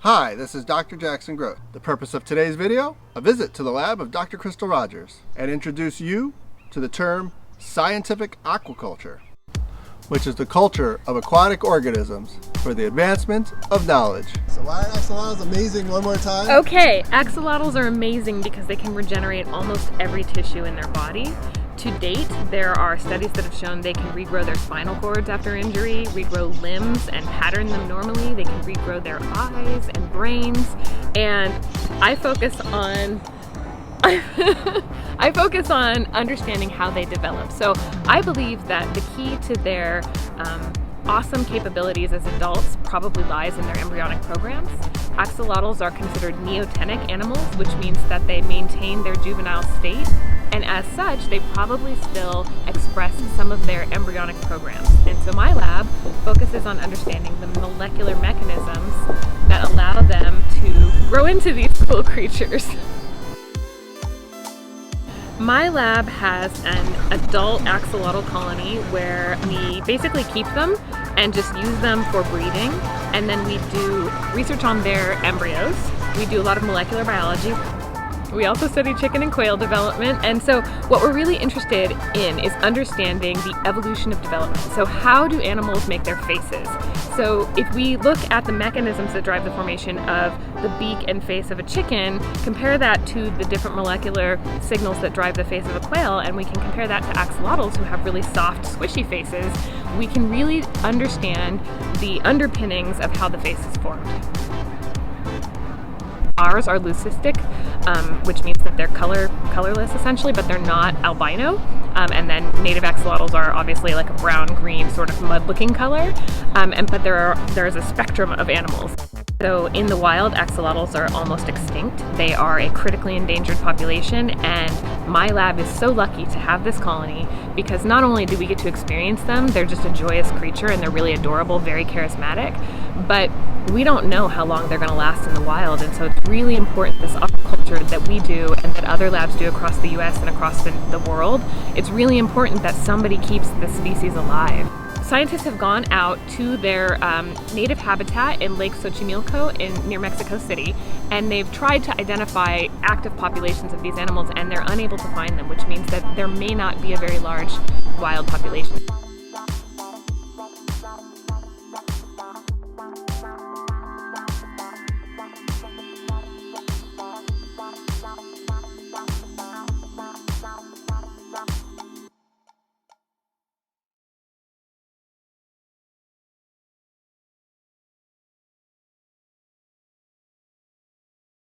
Hi, this is Dr. Jackson Groth. The purpose of today's video, a visit to the lab of Dr. Crystal Rogers, and introduce you to the term scientific aquaculture, which is the culture of aquatic organisms for the advancement of knowledge. So why are axolotls amazing one more time? Okay, axolotls are amazing because they can regenerate almost every tissue in their body. To date, there are studies that have shown they can regrow their spinal cords after injury, regrow limbs and pattern them normally. They can regrow their eyes and brains. And I focus on understanding how they develop. So I believe that the key to their awesome capabilities as adults probably lies in their embryonic programs. Axolotls are considered neotenic animals, which means that they maintain their juvenile state, and as such, they probably still express some of their embryonic programs. And so my lab focuses on understanding the molecular mechanisms that allow them to grow into these cool creatures. My lab has an adult axolotl colony where we basically keep them and just use them for breeding, and then we do research on their embryos. We do a lot of molecular biology. We also study chicken and quail development, and so what we're really interested in is understanding the evolution of development. So how do animals make their faces? So if we look at the mechanisms that drive the formation of the beak and face of a chicken, compare that to the different molecular signals that drive the face of a quail, and we can compare that to axolotls who have really soft, squishy faces, we can really understand the underpinnings of how the face is formed. Ours are leucistic, which means that they're colorless essentially, but they're not albino. And then native axolotls are obviously like a brown-green sort of mud-looking color. But there is a spectrum of animals. So in the wild, axolotls are almost extinct. They are a critically endangered population, and my lab is so lucky to have this colony because not only do we get to experience them, they're just a joyous creature and they're really adorable, very charismatic, but we don't know how long they're going to last in the wild, and so it's really important, this aquaculture that we do and that other labs do across the US and across the world, it's really important that somebody keeps this species alive. Scientists have gone out to their native habitat in Lake Xochimilco near Mexico City, and they've tried to identify active populations of these animals, and they're unable to find them, which means that there may not be a very large wild population.